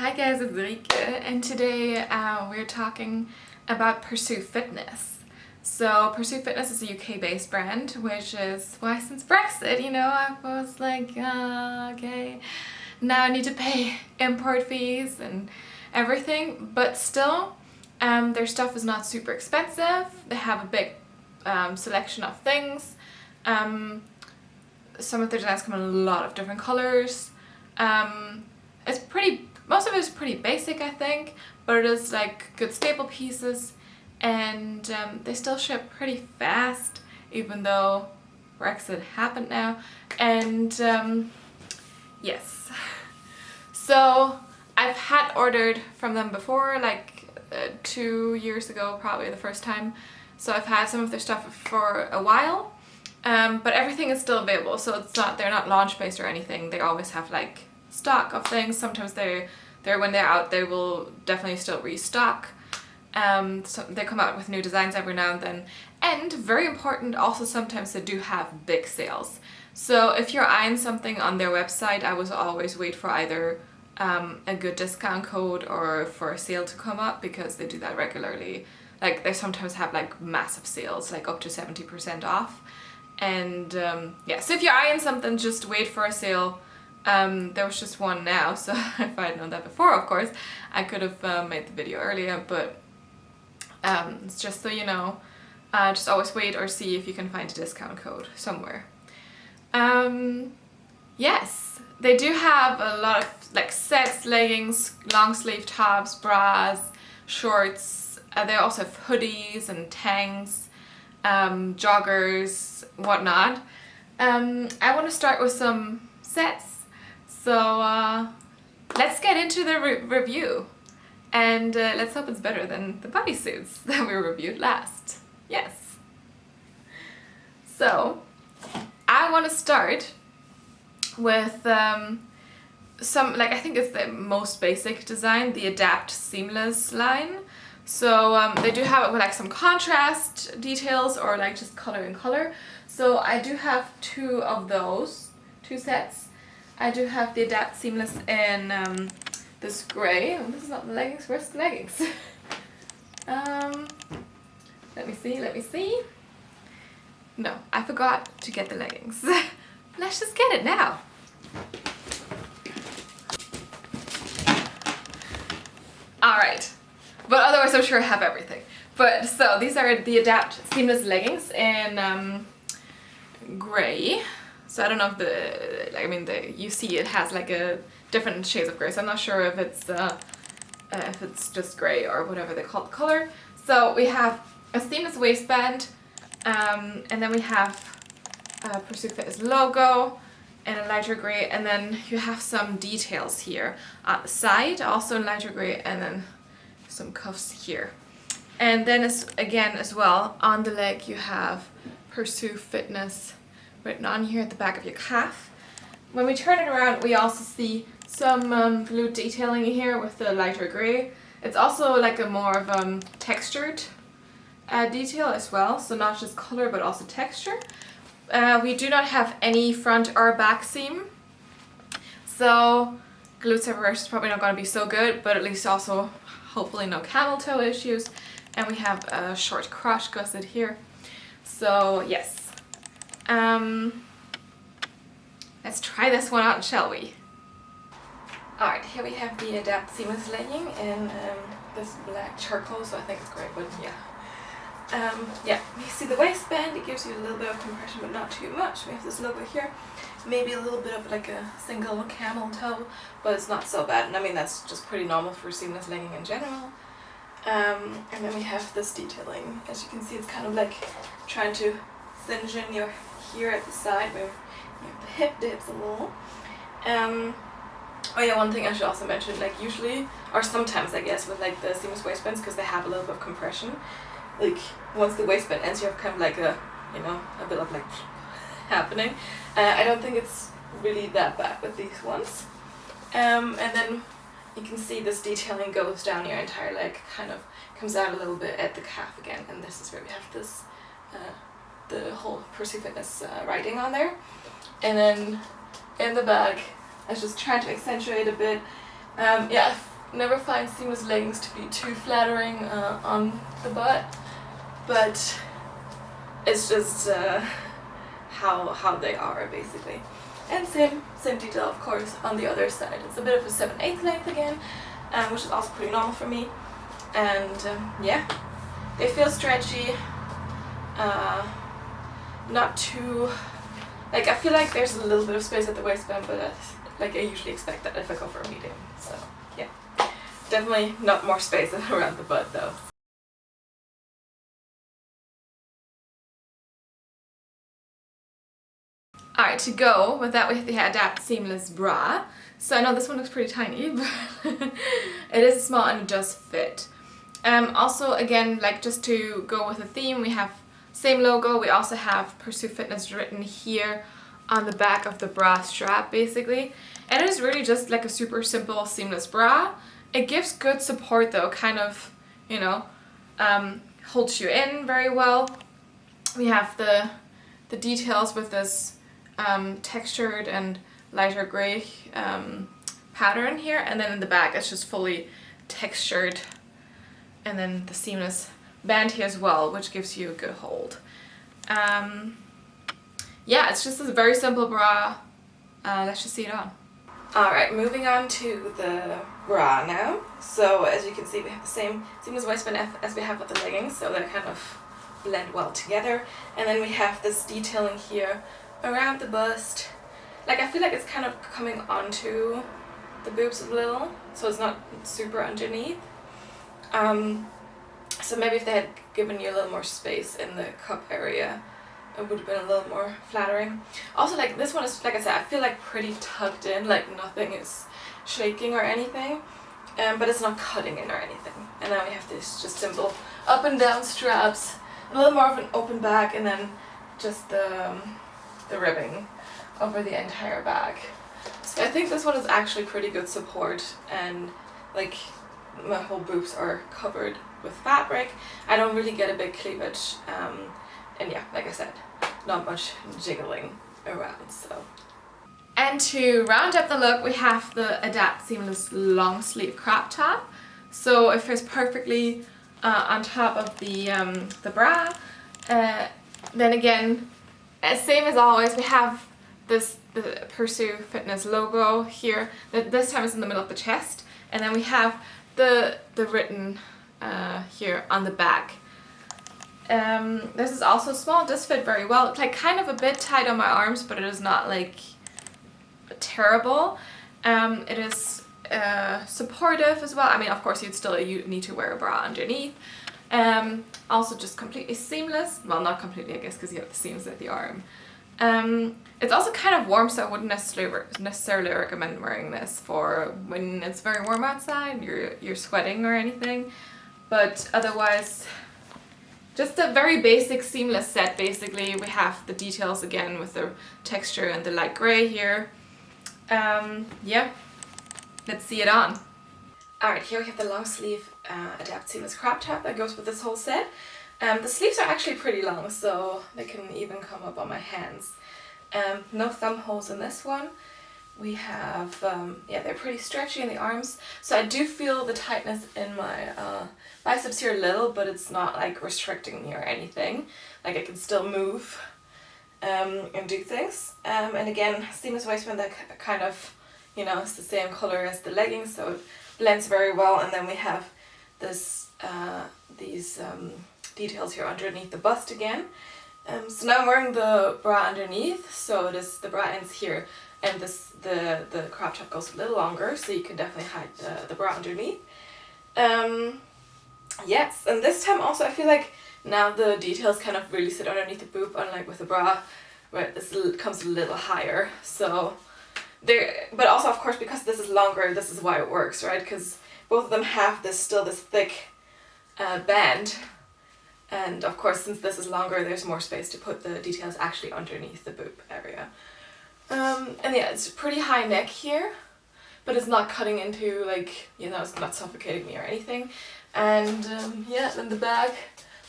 Hi guys, it's Rike, and today we're talking about Pursue Fitness. So Pursue Fitness is a UK-based brand, which is why since Brexit, you know, I was like, okay, now I need to pay import fees and everything, but still, their stuff is not super expensive. They have a big selection of things. Some of their designs come in a lot of different colors. Most of it is pretty basic, I think, but it is like good staple pieces, and they still ship pretty fast, even though Brexit happened now. And yes, so I've had ordered from them before, like 2 years ago, probably the first time. So I've had some of their stuff for a while, but everything is still available. So they're not launch based or anything. They always have like stock of things. Sometimes when they're out, they will definitely still restock. So they come out with new designs every now and then. And very important, also sometimes they do have big sales. So if you're eyeing something on their website, I would always wait for either a good discount code or for a sale to come up, because they do that regularly. Like they sometimes have like massive sales, like up to 70% off. And yeah, so if you're eyeing something, just wait for a sale. There was just one now, so if I had known that before, of course, I could have made the video earlier, but it's just so you know, just always wait or see if you can find a discount code somewhere. Yes, they do have a lot of like sets, leggings, long sleeve tops, bras, shorts. They also have hoodies and tanks, joggers, whatnot. I want to start with some sets. So let's get into the review, and let's hope it's better than the bodysuits that we reviewed last. Yes. So I want to start with some, like, I think it's the most basic design, the Adapt Seamless line. So they do have it with like some contrast details or like just color in color. So I do have two of those, two sets. I do have the Adapt Seamless in this grey. Oh, this is not the leggings. Where's the leggings? Let me see. No, I forgot to get the leggings. Let's just get it now. Alright, but otherwise I'm sure I have everything. But so these are the Adapt Seamless Leggings in grey. So I don't know if you see it has like a different shades of grey, so I'm not sure if it's just grey or whatever they call the color. So we have a seamless waistband, and then we have Pursue Fitness logo and a lighter grey, and then you have some details here on the side, also in lighter grey, and then some cuffs here. And then again as well, on the leg you have Pursue Fitness written on here at the back of your calf. When we turn it around, we also see some glute detailing here with the lighter grey. It's also like a more of textured detail as well, so not just color but also texture. We do not have any front or back seam, so glute separation is probably not going to be so good, but at least also hopefully no camel toe issues. And we have a short crotch gusset here. So yes. Let's try this one out, shall we? Alright, here we have the Adapt Seamless legging in this black charcoal, so I think it's great, but yeah. Yeah, you see the waistband, it gives you a little bit of compression, but not too much. We have this logo here, maybe a little bit of like a single camel toe, but it's not so bad, and I mean that's just pretty normal for seamless legging in general. And then we have this detailing. As you can see, it's kind of like trying to cinch in your here at the side where you have the hip dips a little. Oh yeah, one thing I should also mention, like usually, or sometimes I guess, with like the seamless waistbands, because they have a little bit of compression, like once the waistband ends you have kind of like a, you know, a bit of like happening. I don't think it's really that bad with these ones. And then you can see this detailing goes down your entire leg, kind of comes out a little bit at the calf again, and this is where we have this the whole Pursue Fitness writing on there. And then in the back, I was just trying to accentuate a bit. Yeah, never find seamless leggings to be too flattering on the butt, but it's just how they are basically. And same detail of course on the other side. It's a bit of a 7/8 length again, which is also pretty normal for me. And yeah, they feel stretchy, not too, like I feel like there's a little bit of space at the waistband, but that's, like I usually expect that if I go for a medium. So yeah, definitely not more space around the butt though. Alright, to go with that we have the Adapt Seamless Bra. So I know this one looks pretty tiny, but it is small and it does fit. Also again, like just to go with the theme, we have same logo. We also have Pursue Fitness written here on the back of the bra strap basically. And it is really just like a super simple seamless bra. It gives good support though, kind of, you know, holds you in very well. We have the details with this textured and lighter gray pattern here, and then in the back it's just fully textured, and then the seamless band here as well, which gives you a good hold. Yeah, it's just a very simple bra. Let's just see it on. Alright, moving on to the bra now. So as you can see, we have the same seamless waistband as we have with the leggings, so they kind of blend well together. And then we have this detailing here around the bust. Like I feel like it's kind of coming onto the boobs a little, so it's not super underneath. So maybe if they had given you a little more space in the cup area, it would have been a little more flattering. Also, like this one is, like I said, I feel like pretty tucked in, like nothing is shaking or anything, but it's not cutting in or anything. And then we have this just simple up and down straps, a little more of an open back, and then just the ribbing over the entire back. So I think this one is actually pretty good support, and like my whole boobs are covered with fabric. I don't really get a big cleavage, and yeah, like I said, not much jiggling around. So, and to round up the look, we have the Adapt Seamless long sleeve crop top. So it fits perfectly on top of the bra. Then again, same as always, we have the Pursue Fitness logo here. This time it's in the middle of the chest, and then we have the written here on the back. This is also small, does fit very well. It's like kind of a bit tight on my arms, but it is not like terrible. It is supportive as well. I mean, of course you need to wear a bra underneath. Also just completely seamless. Well, not completely, I guess, because you have the seams at the arm. It's also kind of warm, so I wouldn't necessarily recommend wearing this for when it's very warm outside, you're sweating or anything. But otherwise, just a very basic seamless set basically. We have the details again with the texture and the light gray here. Yeah, let's see it on. Alright, here we have the long sleeve Adapt Seamless crop top that goes with this whole set. The sleeves are actually pretty long, so they can even come up on my hands. No thumb holes in this one. We have, yeah, they're pretty stretchy in the arms, so I do feel the tightness in my biceps here a little, but it's not like restricting me or anything. Like I can still move and do things. And again, seamless waistband that kind of, you know, it's the same color as the leggings, so it blends very well. And then we have this these details here underneath the bust again. So now I'm wearing the bra underneath, so it is the bra ends here, and the crop top goes a little longer, so you can definitely hide the bra underneath. Yes, and this time also I feel like now the details kind of really sit underneath the boob, unlike with the bra where this comes a little higher. So there, but also of course because this is longer, this is why it works, right? Because both of them have this thick band. And of course, since this is longer, there's more space to put the details actually underneath the boob area. And yeah, it's pretty high neck here, but it's not cutting into, like, you know, it's not suffocating me or anything. And yeah, then the back,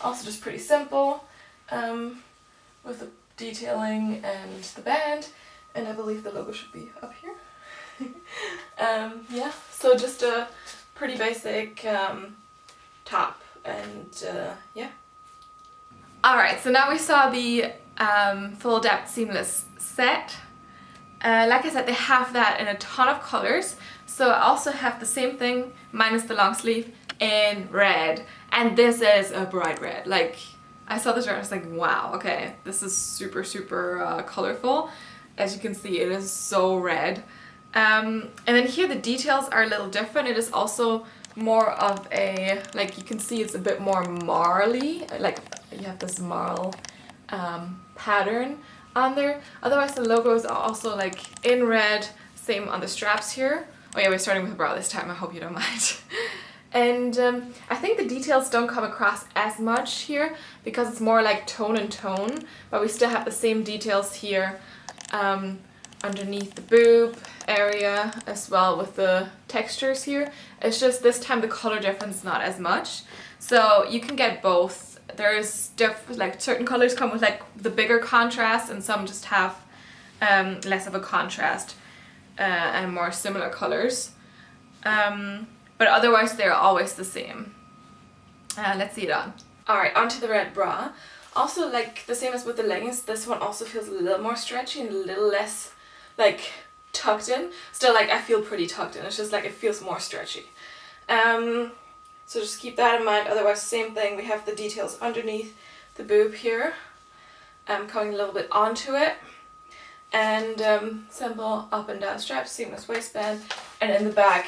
also just pretty simple, with the detailing and the band. And I believe the logo should be up here. Yeah, so just a pretty basic top, and yeah. Alright, so now we saw the full depth seamless set. Like I said, they have that in a ton of colors. So I also have the same thing minus the long sleeve in red, and this is a bright red. Like, I saw this red, I was like, wow, okay, this is super colorful. As you can see, it is so red. And then here the details are a little different. It is also more of a, like, you can see it's a bit more marly, like you have this marl pattern on there. Otherwise the logos are also like in red, same on the straps here. Oh yeah, we're starting with a bra this time, I hope you don't mind. And I think the details don't come across as much here because it's more like tone and tone, but we still have the same details here underneath the boob area as well with the textures here. It's just this time the color difference is not as much. So you can get both. There's like certain colors come with like the bigger contrast, and some just have less of a contrast and more similar colors. But otherwise they're always the same. Let's see it on. Alright, onto the red bra. Also, like the same as with the leggings, this one also feels a little more stretchy and a little less like tucked in. Still, like, I feel pretty tucked in. It's just like it feels more stretchy. So just keep that in mind. Otherwise, same thing. We have the details underneath the boob here, coming a little bit onto it, and simple up and down straps, seamless waistband, and in the back,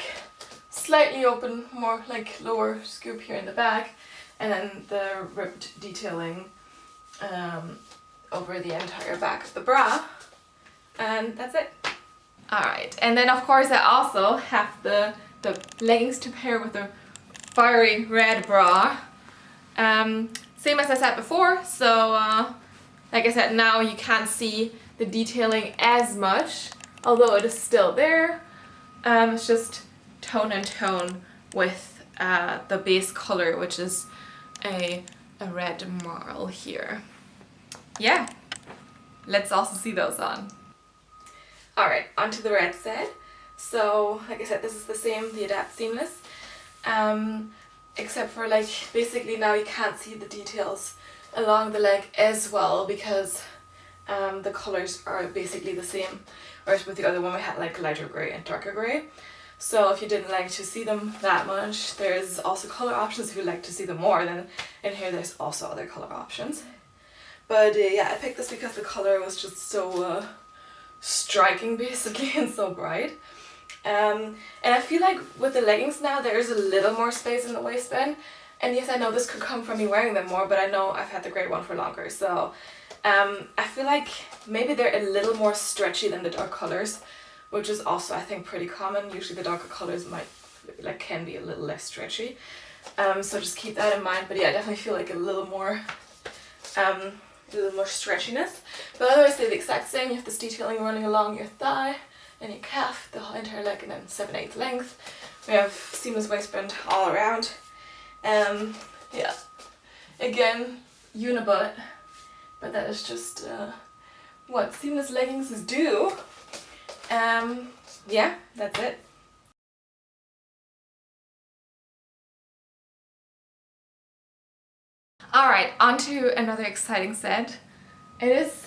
slightly open, more like lower scoop here in the back, and then the ribbed detailing over the entire back of the bra, and that's it. Alright, and then of course I also have the leggings to pair with the fiery red bra. Same as I said before, so like I said, now you can't see the detailing as much, although it is still there. It's just tone and tone with the base color, which is a red marl here. Yeah, let's also see those on. Alright, onto the red set. So, like I said, this is the same, the Adapt Seamless. Except for, like, basically now you can't see the details along the leg as well because the colors are basically the same. Whereas with the other one we had like lighter grey and darker grey. So if you didn't like to see them that much, there's also color options. If you like to see them more, then in here there's also other color options. But yeah, I picked this because the color was just so striking basically and so bright. And I feel like with the leggings now there's a little more space in the waistband. And yes, I know this could come from me wearing them more, but I know I've had the grey one for longer. So I feel like maybe they're a little more stretchy than the dark colors, which is also, I think, pretty common. Usually the darker colors can be a little less stretchy. So just keep that in mind. But yeah, I definitely feel like a little more stretchiness. But otherwise they're the exact same. You have this detailing running along your thigh and your calf, the whole entire leg, and then 7/8 length. We have seamless waistband all around. Yeah, again, unibutt, but that is just what seamless leggings do. Yeah, that's it. Alright, on to another exciting set. It is,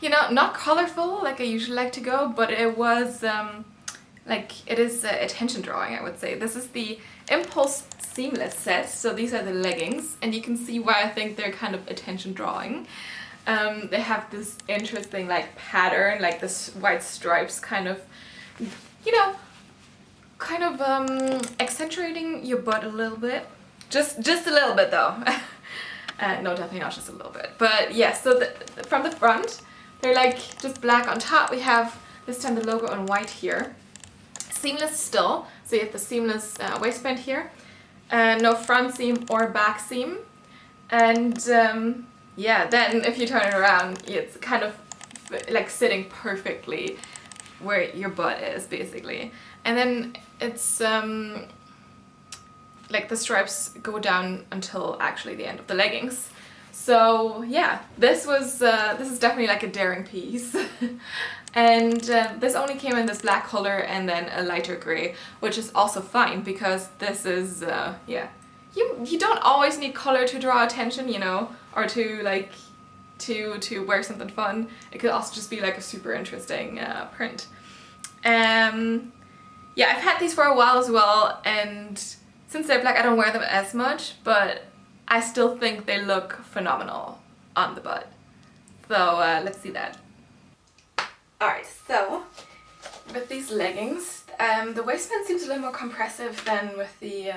you know, not colorful like I usually like to go, but it was, it is attention drawing, I would say. This is the Impulse Seamless set, so these are the leggings, and you can see why I think they're kind of attention drawing. They have this interesting like pattern, like this white stripes kind of, you know, kind of accentuating your butt a little bit. Just a little bit though. No, definitely not just a little bit. But yeah, so from the front, they're like just black on top. We have this time the logo on white here. Seamless still, so you have the seamless waistband here. No front seam or back seam. And yeah, then if you turn it around, it's kind of like sitting perfectly where your butt is, basically. And then it's like the stripes go down until actually the end of the leggings. So yeah, this is definitely like a daring piece. And this only came in this black color and then a lighter gray, which is also fine because this is, yeah. You don't always need color to draw attention, you know, or to like, to wear something fun. It could also just be like a super interesting print. Yeah, I've had these for a while as well, and since they're black I don't wear them as much, but I still think they look phenomenal on the butt. So let's see that. Alright, so with these leggings, the waistband seems a little more compressive than with the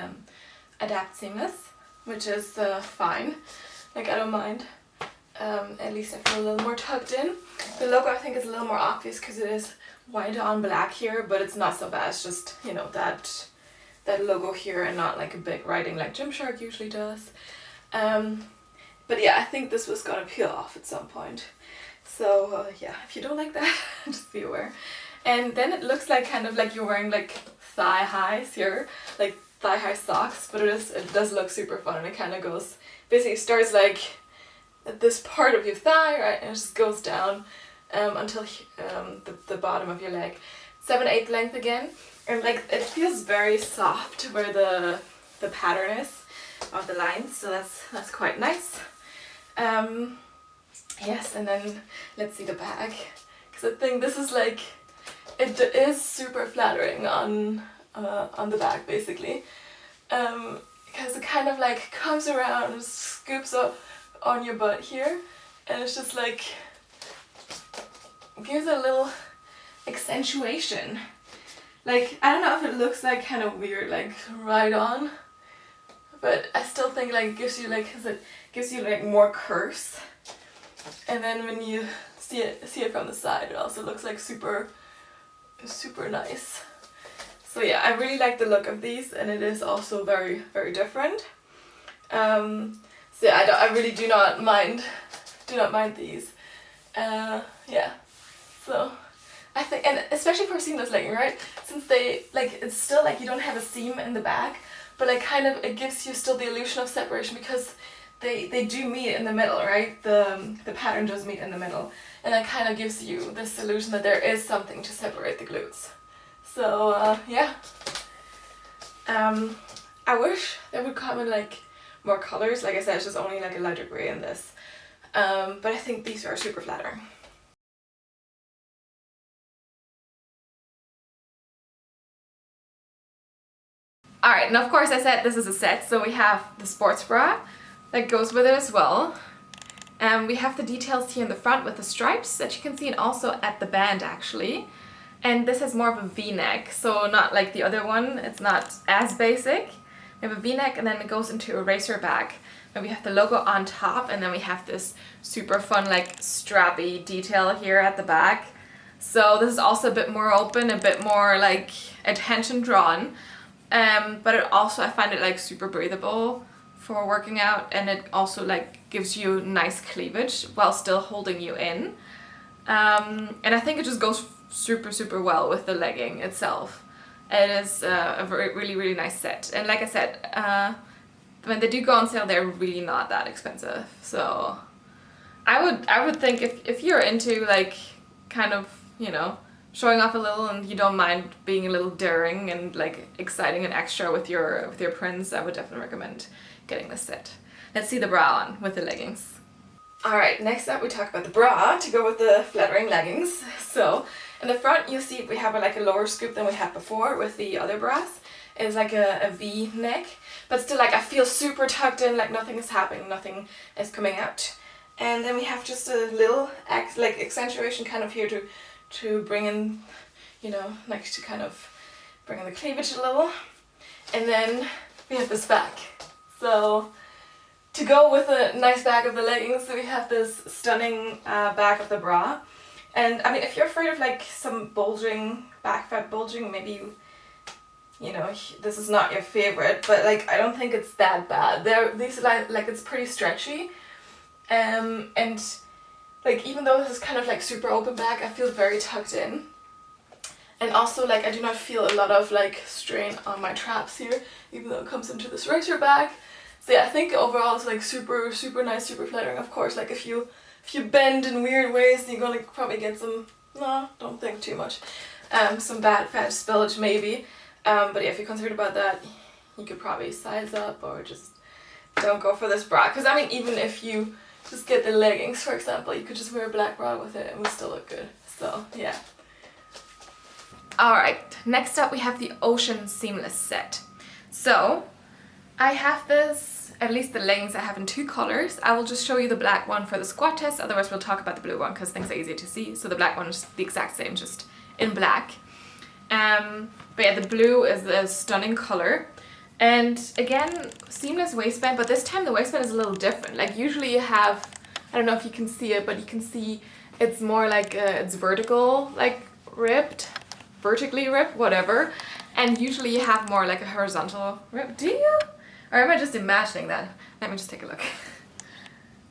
Adapt Seamless, which is fine. Like, I don't mind. At least I feel a little more tucked in. The logo I think is a little more obvious because it is white on black here, but it's not so bad. It's just, you know, that logo here and not like a big writing like Gymshark usually does. But yeah, I think this was gonna peel off at some point. So yeah, if you don't like that, just be aware. And then it looks like kind of like you're wearing like thigh highs here, like thigh high socks, but it does look super fun, and it kind of goes, basically starts like at this part of your thigh, right, and it just goes down until the bottom of your leg. 7/8 length again, and like it feels very soft where the pattern is of the lines, so that's quite nice. Yes, and then let's see the bag, because I think this is like, it is super flattering on the back basically, because it kind of like comes around and scoops up on your butt here, and it's just like, gives a little accentuation. Like, I don't know if it looks like kind of weird, like right on, but I still think like it gives you like, cause it gives you like more curves. And then when you see it from the side, it also looks like super nice. So yeah, I really like the look of these, and it is also very, very different. So yeah, I really do not mind these. Yeah, so I think, and especially for seamless legging, right? Since they, like, it's still like you don't have a seam in the back, but like kind of it gives you still the illusion of separation because they do meet in the middle, right? The pattern does meet in the middle, and that kind of gives you this illusion that there is something to separate the glutes. So yeah, I wish there would come in like more colors. Like I said, it's just only like a lighter gray in this, but I think these are super flattering. Alright, and of course I said this is a set, so we have the sports bra that goes with it as well. We have the details here in the front with the stripes that you can see, and also at the band actually. And this has more of a V-neck, so not like the other one, it's not as basic. We have a V-neck, and then it goes into a racer back. And we have the logo on top, and then we have this super fun like strappy detail here at the back. So this is also a bit more open, a bit more like attention drawn. But it also, I find it like super breathable for working out, and it also like gives you nice cleavage while still holding you in. And I think it just goes super well with the legging itself. It is a really nice set, and like I said, when they do go on sale, they're really not that expensive. So I would think if you're into like kind of, you know, showing off a little and you don't mind being a little daring and like exciting and extra with your prints, I would definitely recommend getting this set. Let's see the bra on with the leggings. Alright, next up we talk about the bra to go with the flattering leggings. So in the front you see we have like a lower scoop than we had before with the other bras. It's like a V neck, but still like I feel super tucked in, like nothing is happening, nothing is coming out. And then we have just a little like accentuation kind of here to bring in, you know, like to kind of bring in the cleavage a little. And then we have this back. So to go with the nice back of the leggings, we have this stunning back of the bra. And I mean, if you're afraid of like some bulging, back fat bulging, maybe you know, this is not your favorite, but like I don't think it's that bad. These like it's pretty stretchy, and like even though this is kind of like super open back, I feel very tucked in. And also like I do not feel a lot of like strain on my traps here, even though it comes into this racer back. So yeah, I think overall it's like super nice, super flattering. Of course, like if you bend in weird ways, you're gonna probably get some No, don't think too much. Some bad fat spillage maybe. But yeah, if you're concerned about that, you could probably size up or just don't go for this bra. Because I mean, even if you just get the leggings, for example, you could just wear a black bra with it and it would still look good. So yeah. Alright, next up we have the Ocean Seamless set. So I have this, at least the leggings I have in 2 colors. I will just show you the black one for the squat test, otherwise we'll talk about the blue one because things are easier to see. So the black one is the exact same, just in black. But yeah, the blue is a stunning color. And again, seamless waistband, but this time the waistband is a little different. Like usually you have, I don't know if you can see it, but you can see it's more like it's vertical, like ripped, vertically ripped, whatever. And usually you have more like a horizontal rip. Do you? Or am I just imagining that? Let me just take a look.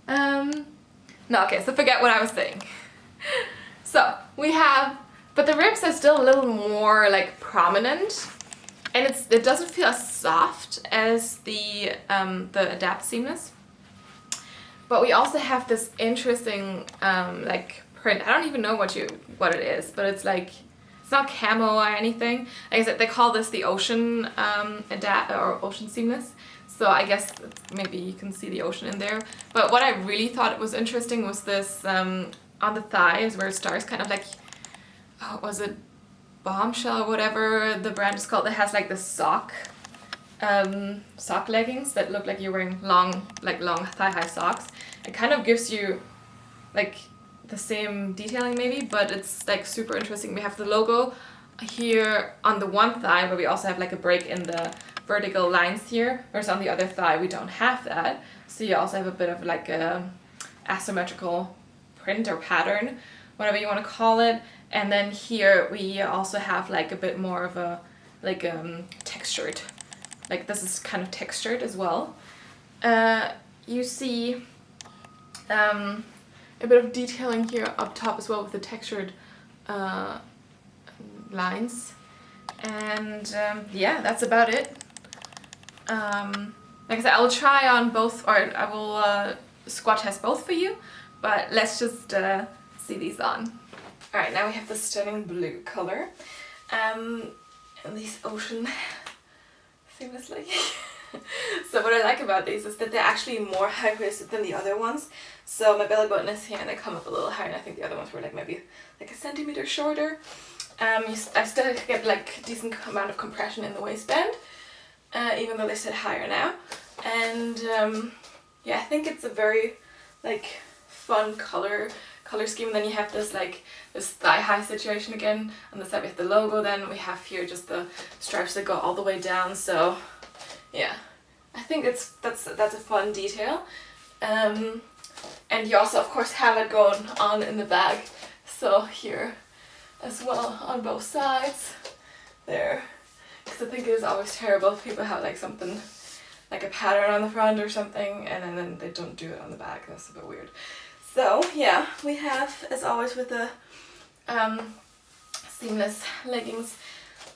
No, okay, so forget what I was saying. So we have, but the ribs are still a little more like prominent. And it doesn't feel as soft as the Adapt Seamless. But we also have this interesting like print. I don't even know what it is, but it's like, it's not camo or anything. Like I said, they call this the Ocean Adapt or Ocean Seamless. So I guess maybe you can see the ocean in there. But what I really thought was interesting was this on the thighs where it starts kind of like, oh, was it Bombshell or whatever the brand is called, that has like the sock leggings that look like you're wearing long thigh-high socks. It kind of gives you like the same detailing maybe, but it's like super interesting. We have the logo here on the one thigh, where we also have like a break in the vertical lines here, whereas on the other thigh we don't have that. So you also have a bit of like a asymmetrical print or pattern, whatever you want to call it. And then here we also have like a bit more of a like textured, like this is kind of textured as well. You see a bit of detailing here up top as well with the textured lines. And yeah, that's about it. Like I said, I will try on both, or I will squat test both for you, but let's just see these on. Alright, now we have the stunning blue color, and these Ocean Seamless leggings. So what I like about these is that they're actually more high-waisted than the other ones. So my belly button is here and they come up a little higher, and I think the other ones were like maybe like a centimeter shorter. I still get like a decent amount of compression in the waistband, even though they sit higher now. And yeah, I think it's a very like fun color scheme. And then you have this like this thigh-high situation again. On the side we have the logo, then we have here just the stripes that go all the way down. So yeah, I think that's a fun detail. And you also of course have it going on in the back, so here as well on both sides there, because I think it is always terrible if people have like something like a pattern on the front or something and then they don't do it on the back. That's a bit weird. So yeah, we have, as always with the seamless leggings,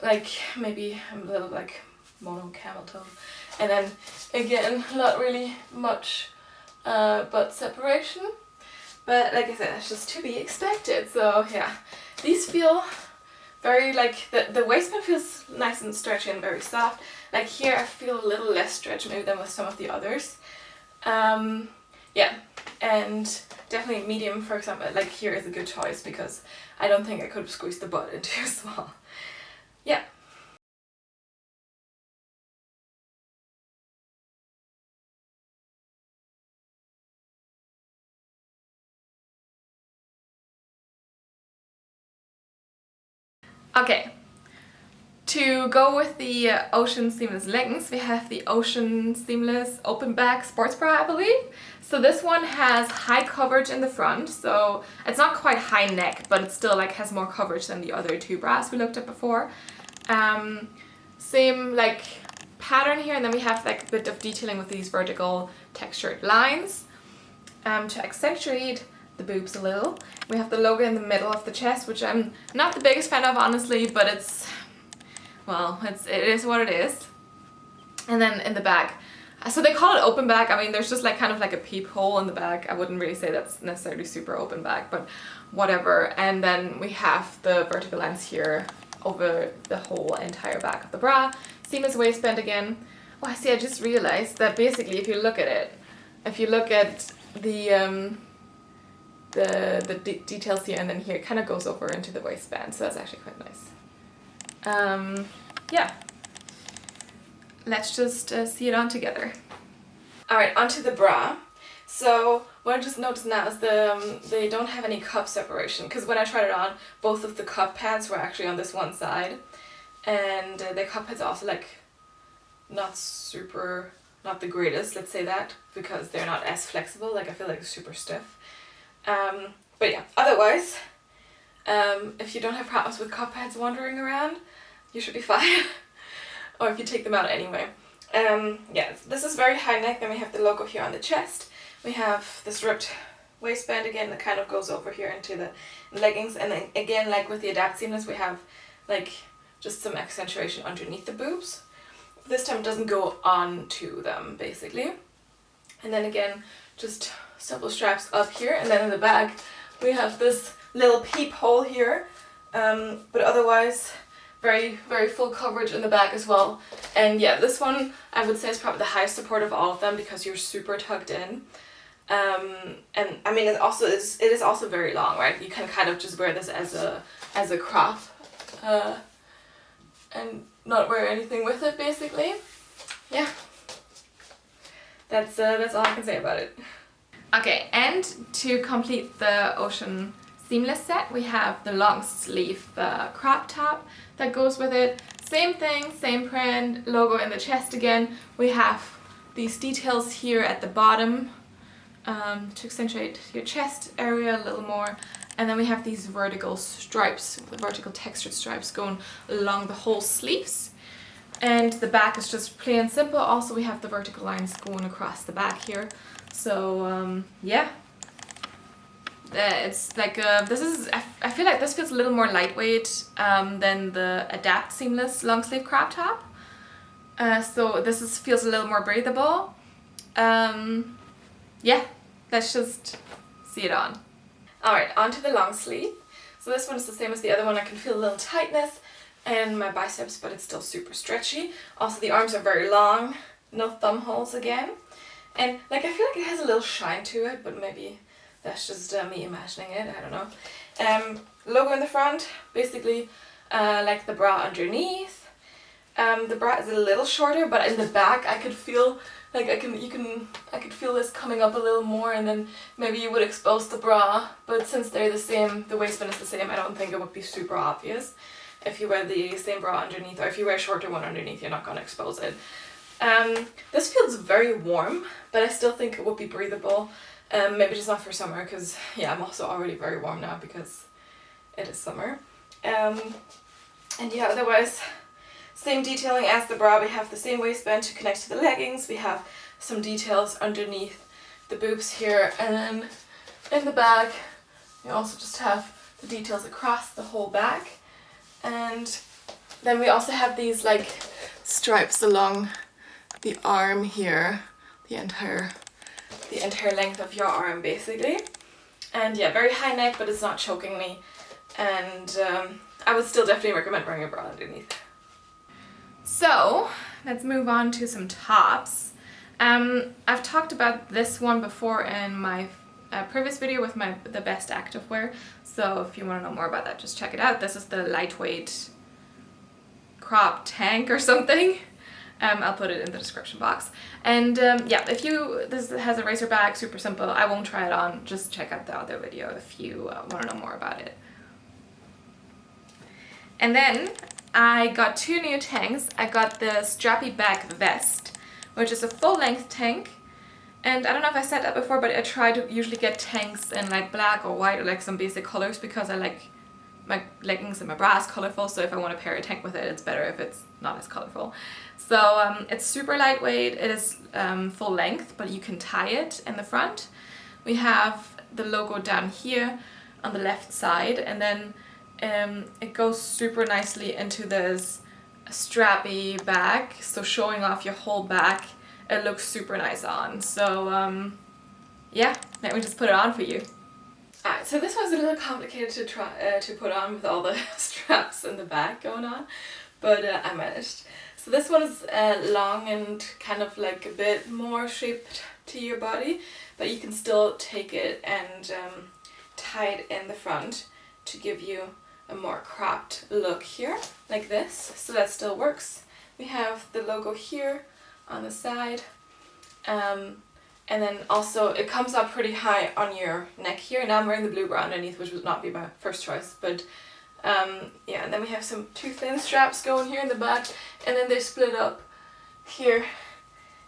like maybe a little like mono camel toe, and then again not really much butt separation, but like I said, it's just to be expected. So yeah, these feel very like the waistband feels nice and stretchy and very soft. Like here I feel a little less stretch maybe than with some of the others. Yeah, and definitely medium, for example, like here is a good choice because I don't think I could have squeezed the butt in too small. Yeah. Okay, to go with the Ocean Seamless leggings, we have the Ocean Seamless open back sports bra, I believe. So this one has high coverage in the front, so it's not quite high neck, but it still like has more coverage than the other 2 bras we looked at before. Same like pattern here, and then we have like a bit of detailing with these vertical textured lines to accentuate the boobs a little. We have the logo in the middle of the chest, which I'm not the biggest fan of honestly, but it's, well, it is what it is. And then in the back So they call it open back. I mean, there's just like kind of like a peephole in the back. I wouldn't really say that's necessarily super open back, but whatever. And then we have the vertical lines here over the whole entire back of the bra. Seamless waistband again. Oh, I see, I just realized that basically if you look at it, if you look at the details here and then here, it kind of goes over into the waistband, so that's actually quite nice. Yeah. Let's just see it on together. Alright, onto the bra. So what I just noticed now is they don't have any cup separation, because when I tried it on, both of the cup pads were actually on this one side, and the cup pads are also like not the greatest, let's say that, because they're not as flexible. Like I feel like super stiff. But yeah, otherwise, if you don't have problems with cup pads wandering around, you should be fine. Or if you take them out anyway. Yeah, this is very high neck. Then we have the logo here on the chest. We have this ripped waistband again that kind of goes over here into the leggings. And then again, like with the Adapt Seamless, we have like just some accentuation underneath the boobs. This time it doesn't go onto them, basically. And then again, just simple straps up here. And then in the back, we have this little peephole here. But otherwise, very, very full coverage in the back as well. And yeah, this one I would say is probably the highest support of all of them because you're super tucked in. And I mean, it is also very long, right? You can kind of just wear this as a crop, and not wear anything with it, basically. Yeah, that's all I can say about it. Okay, and to complete the Ocean Seamless set, we have the long sleeve crop top that goes with it. Same thing, same print, logo in the chest again. We have these details here at the bottom to accentuate your chest area a little more. And then we have these vertical stripes, the vertical textured stripes going along the whole sleeves. And the back is just plain and simple. Also, we have the vertical lines going across the back here. So, yeah. It's like I feel like this feels a little more lightweight than the Adapt Seamless long sleeve crop top. So this feels a little more breathable. Yeah, let's just see it on. Alright, onto the long sleeve. So this one is the same as the other one. I can feel a little tightness in my biceps, but it's still super stretchy. Also, the arms are very long, no thumb holes again. And like I feel like it has a little shine to it, but maybe that's just me imagining it, I don't know. Logo in the front, basically like the bra underneath. The bra is a little shorter, but in the back I could feel like I could feel this coming up a little more, and then maybe you would expose the bra. But since they're the same, the waistband is the same, I don't think it would be super obvious. If you wear the same bra underneath, or if you wear a shorter one underneath, you're not gonna expose it. This feels very warm, but I still think it would be breathable. Maybe just not for summer, because yeah, I'm also already very warm now because it is summer. And yeah, otherwise, same detailing as the bra. We have the same waistband to connect to the leggings. We have some details underneath the boobs here, and then in the back, we also just have the details across the whole back. And then we also have these like stripes along the arm here, the entire length of your arm, basically. And yeah, very high neck, but it's not choking me. And I would still definitely recommend wearing a bra underneath. So let's move on to some tops. I've talked about this one before in my previous video with the best activewear. So if you want to know more about that, just check it out. This is the lightweight crop tank or something. I'll put it in the description box. And yeah, this has a racer bag, super simple. I won't try it on, just check out the other video if you want to know more about it. And then I got two new tanks. I got the Strappy back vest, which is a full-length tank. And I don't know if I said that before, but I try to usually get tanks in like black or white or like some basic colors because I like my leggings and my bra is colorful, so if I want to pair a tank with it, it's better if it's not as colorful. So it's super lightweight. It is full length, but you can tie it in the front. We have the logo down here on the left side, and then it goes super nicely into this strappy bag, so showing off your whole back it looks super nice on. So yeah, let me just put it on for you. Alright, so this one's a little complicated to try to put on with all the straps in the back going on, but I managed. So this one is long and kind of like a bit more shaped to your body, but you can still take it and tie it in the front to give you a more cropped look here, like this, so that still works. We have the logo here on the side, and then also it comes up pretty high on your neck here. Now I'm wearing the blue bra underneath, which would not be my first choice, but yeah, and then we have some two thin straps going here in the back, and then they split up here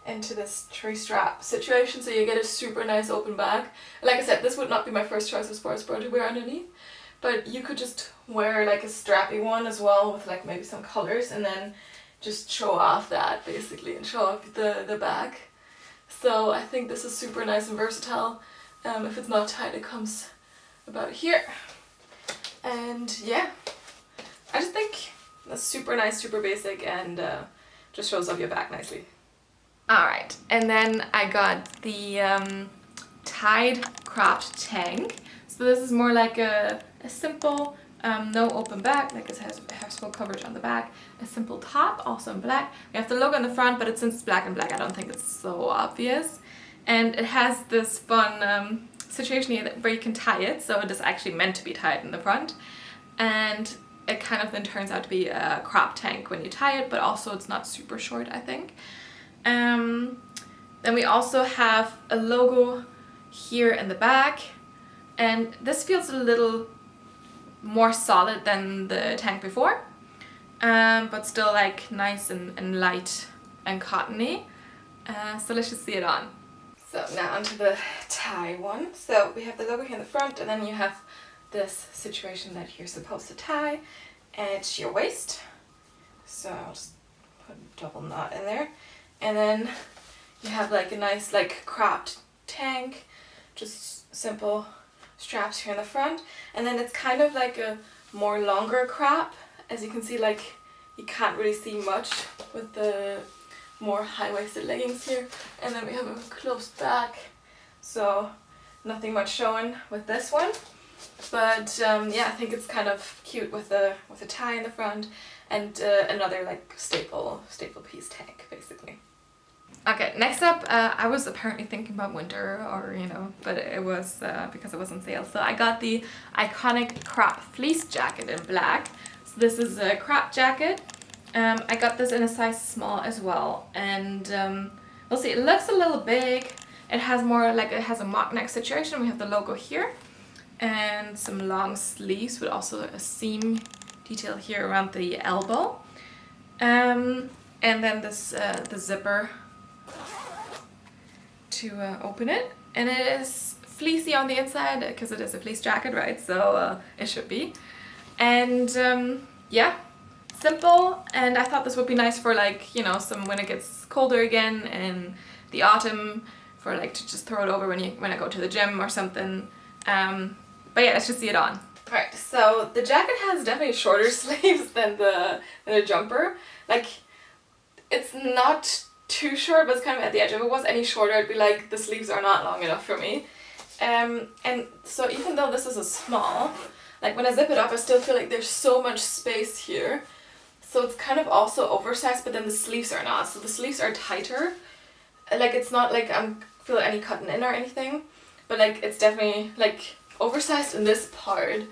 into this tree strap situation, so you get a super nice open back. Like I said, this would not be my first choice of sports bra to wear underneath, but you could just wear like a strappy one as well with like maybe some colors, and then just show off that basically and show off the back. So I think this is super nice and versatile. If it's not tight, it comes about here. And yeah, I just think that's super nice, super basic, and just shows off your back nicely. Alright, and then I got the tied cropped tank. So this is more like a simple, no open back, like it has full coverage on the back. A simple top, also in black. We have the logo on the front, but since it's black and black, I don't think it's so obvious. And it has this fun situation here where you can tie it, so it is actually meant to be tied in the front. And it kind of then turns out to be a crop tank when you tie it, but also it's not super short, I think. Then we also have a logo here in the back, and this feels a little more solid than the tank before, but still like nice and light and cottony. So let's just see it on. So now onto the tie one. So we have the logo here in the front, and then you have this situation that you're supposed to tie, and it's your waist. So I'll just put a double knot in there, and then you have like a nice like cropped tank, just simple straps here in the front, and then it's kind of like a more longer crop. As you can see, like you can't really see much with the more high-waisted leggings here, and then we have a closed back, so nothing much showing with this one. But yeah, I think it's kind of cute with a tie in the front and another like staple piece tank basically. Okay, next up, I was apparently thinking about winter, or you know, but it was because it was on sale. So I got the iconic crop fleece jacket in black. So this is a crop jacket. I got this in a size small as well, and we'll see. It looks a little big. It has more like, it has a mock neck situation. We have the logo here, and some long sleeves with also a seam detail here around the elbow, and then this the zipper to open it, and it is fleecy on the inside because it is a fleece jacket, right? So it should be, and yeah, simple. And I thought this would be nice for like, you know, some when it gets colder again in the autumn, for like to just throw it over when I go to the gym or something. But yeah, let's just see it on. Alright, so the jacket has definitely shorter sleeves than the jumper. Like, it's not too short, but it's kind of at the edge. If it was any shorter, I'd be like, the sleeves are not long enough for me. And so even though this is a small, like when I zip it up, I still feel like there's so much space here. So it's kind of also oversized, but then the sleeves are not. So the sleeves are tighter. Like, it's not like I'm feeling any cutting in or anything, but like it's definitely like oversized in this part,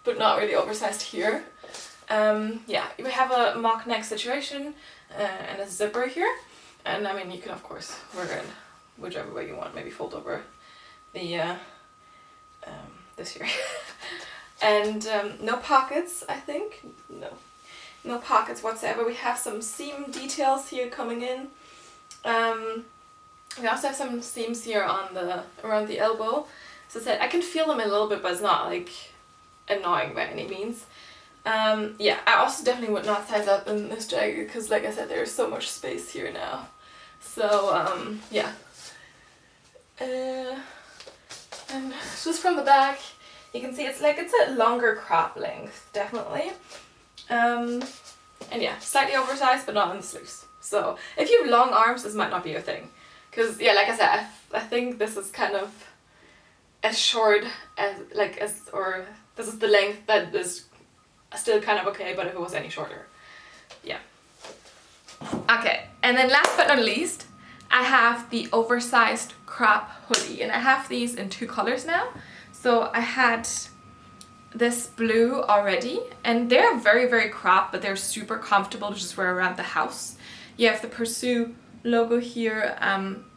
but not really oversized here. Yeah, we have a mock neck situation and a zipper here, and I mean you can of course wear it whichever way you want, maybe fold over the this here. And no pockets, I think. No pockets whatsoever. We have some seam details here coming in. We also have some seams here on around the elbow. So I said I can feel them a little bit, but it's not like annoying by any means. Yeah, I also definitely would not size up in this jacket because, like I said, there's so much space here now. So yeah. And just from the back, you can see it's a longer crop length, definitely. And yeah, slightly oversized, but not on the sleeves. So if you have long arms, this might not be your thing. Because yeah, like I said, I think this is kind of as short as or this is the length that is still kind of okay, but if it was any shorter, yeah. Okay, and then last but not least, I have the oversized crop hoodie, and I have these in 2 colors now. So I had this blue already, and they're very, very cropped, but they're super comfortable to just wear around the house. You have the Pursue logo here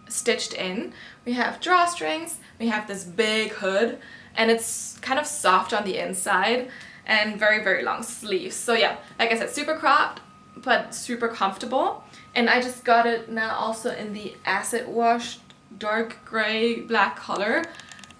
stitched in. We have drawstrings, we have this big hood, and it's kind of soft on the inside and very, very long sleeves. So yeah, like I said, super cropped, but super comfortable. And I just got it now also in the acid wash dark gray black color,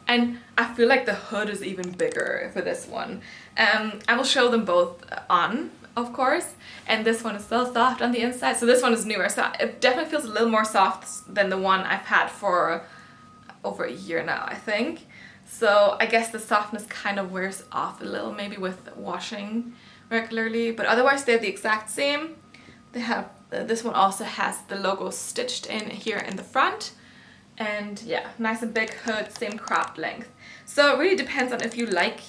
and I feel like the hood is even bigger for this one. I will show them both on, of course, and this one is so soft on the inside. So this one is newer, so it definitely feels a little more soft than the one I've had for over a year now, I think. So I guess the softness kind of wears off a little, maybe with washing regularly, but otherwise they're the exact same. They have this one also has the logo stitched in here in the front, and yeah, nice and big hood, same cropped length. So it really depends on if you like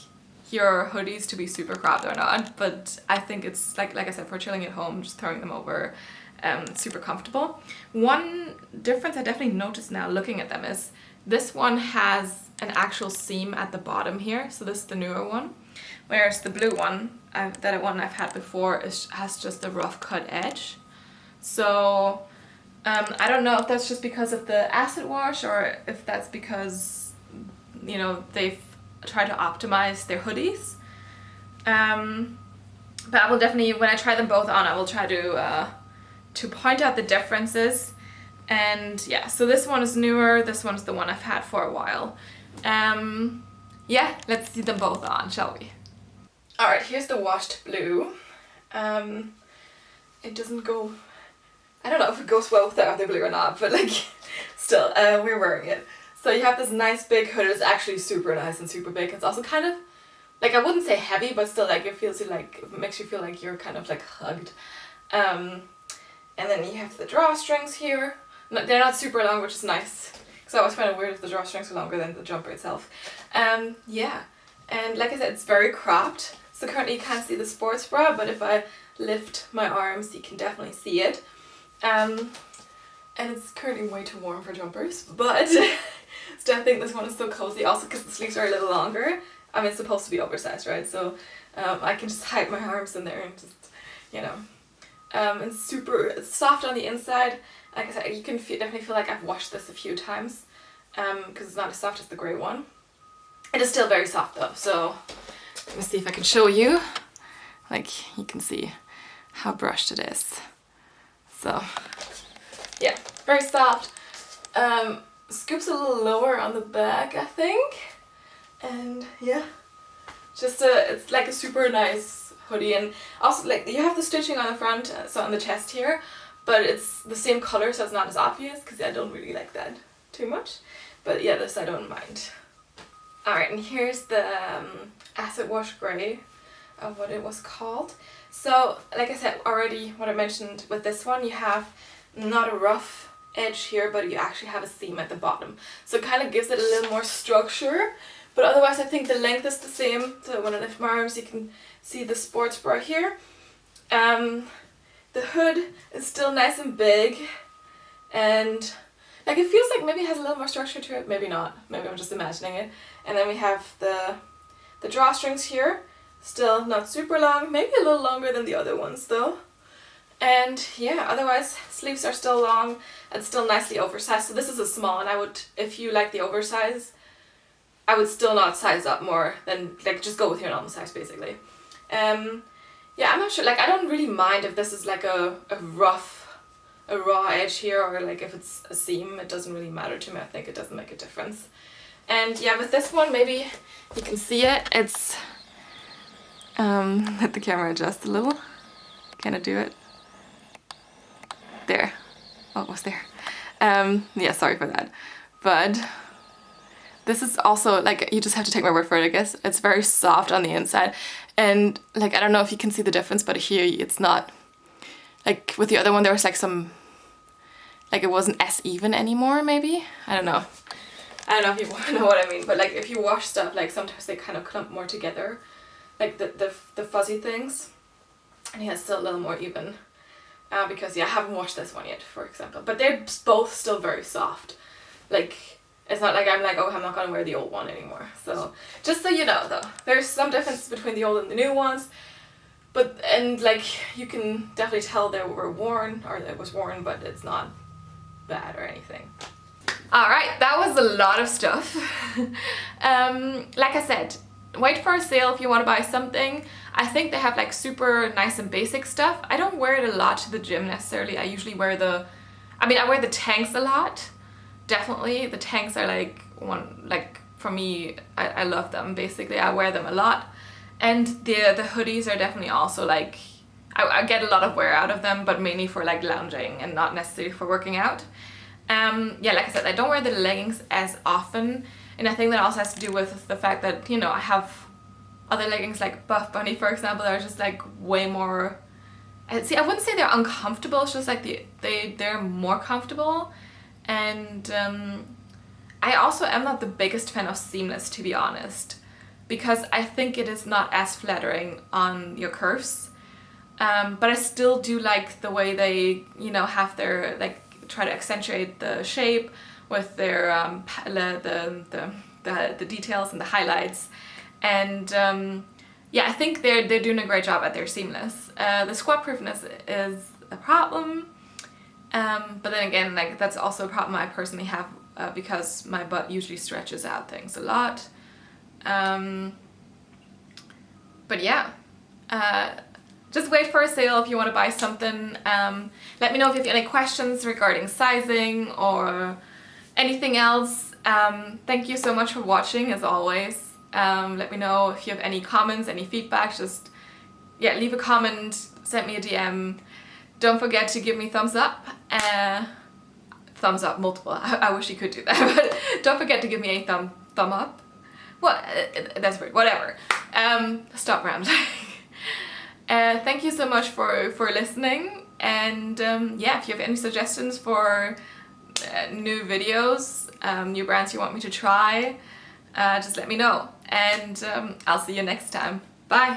your hoodies to be super cropped or not, but I think it's like I said, for chilling at home, just throwing them over, super comfortable. One difference I definitely noticed now looking at them is this one has an actual seam at the bottom here, so this is the newer one, whereas the blue one, that one I've had before, has just a rough cut edge. So I don't know if that's just because of the acid wash or if that's because, you know, they've tried to optimize their hoodies. But I will definitely, when I try them both on, I will try to point out the differences. And yeah, so this one is newer, this one's the one I've had for a while. Yeah, let's see them both on, shall we? Alright, here's the washed blue. It doesn't go, I don't know if it goes well with the other blue or not, but like, still, we're wearing it. So you have this nice big hood. It's actually super nice and super big. It's also kind of, like, I wouldn't say heavy, but still, like, it makes you feel like you're kind of like hugged. And then you have the drawstrings here. They're not super long, which is nice, because I always find it weird if the drawstrings are longer than the jumper itself. Yeah, and like I said, it's very cropped. So currently you can't see the sports bra, but if I lift my arms, you can definitely see it. And it's currently way too warm for jumpers, but still I think this one is so cozy, also because the sleeves are a little longer. I mean, it's supposed to be oversized, right? So I can just hide my arms in there and just, you know. It's soft on the inside. Like I said, you can definitely feel like I've washed this a few times, because it's not as soft as the grey one. It is still very soft though, so let me see if I can show you. Like, you can see how brushed it is. So yeah, very soft. Scoops a little lower on the back, I think. And yeah, just it's like a super nice hoodie. And also, like, you have the stitching on the front, so on the chest here, but it's the same color, so it's not as obvious, because I don't really like that too much. But yeah, this I don't mind. Alright, and here's the acid wash grey of what it was called. So, like I said already, what I mentioned with this one, you have not a rough edge here, but you actually have a seam at the bottom. So it kind of gives it a little more structure, but otherwise I think the length is the same. So when I lift my arms, you can see the sports bra here. The hood is still nice and big, and like, it feels like maybe it has a little more structure to it, maybe not, maybe I'm just imagining it. And then we have the drawstrings here, still not super long, maybe a little longer than the other ones though. And yeah, otherwise sleeves are still long and still nicely oversized. So this is a small, and I would, if you like the oversize, I would still not size up more than, like, just go with your normal size basically. Yeah, I'm not sure, like, I don't really mind if this is like a raw edge here, or like if it's a seam. It doesn't really matter to me. I think it doesn't make a difference. And yeah, with this one, maybe you can see it. It's let the camera adjust a little. Can I do it? There. Almost there. Yeah, sorry for that. But this is also, like, you just have to take my word for it, I guess. It's very soft on the inside. And like, I don't know if you can see the difference, but here it's not Like with the other one there was like some, like it wasn't as even anymore maybe. I don't know. I don't know if you know what I mean, but like if you wash stuff, like sometimes they kind of clump more together, like the fuzzy things, and yeah, it's still a little more even. Because yeah, I haven't washed this one yet, for example, but they're both still very soft. Like it's not like I'm like, oh, I'm not gonna wear the old one anymore. So just so you know, though, there's some difference between the old and the new ones, but and like you can definitely tell they were worn, or it was worn, but it's not bad or anything. Alright, that was a lot of stuff. Like I said, wait for a sale if you want to buy something. I think they have like super nice and basic stuff. I don't wear it a lot to the gym necessarily. I usually wear I wear the tanks a lot. Definitely. The tanks are like for me, I love them basically. I wear them a lot. And the hoodies are definitely also like, I get a lot of wear out of them, but mainly for like lounging and not necessarily for working out. Yeah, like I said, I don't wear the leggings as often, and I think that also has to do with the fact that, you know, I have other leggings like Buff Bunny, for example, that are just like way more, see, I wouldn't say they're uncomfortable, it's just like they're more comfortable. And I also am not the biggest fan of seamless, to be honest, because I think it is not as flattering on your curves. But I still do like the way they, you know, have their, like, try to accentuate the shape with their the details and the highlights. And yeah, I think they're doing a great job at their seamless. The squat proofness is a problem, but then again, like that's also a problem I personally have because my butt usually stretches out things a lot. But yeah, just wait for a sale if you want to buy something. Let me know if you have any questions regarding sizing or anything else. Thank you so much for watching, as always. Let me know if you have any comments, any feedback. Just, yeah, leave a comment, send me a DM. Don't forget to give me thumbs up. Thumbs up, multiple. I wish you could do that, but don't forget to give me a thumb up. What? That's weird. Whatever. Stop rambling. Thank you so much for listening, and yeah, if you have any suggestions for new videos, new brands you want me to try, just let me know, and I'll see you next time. Bye!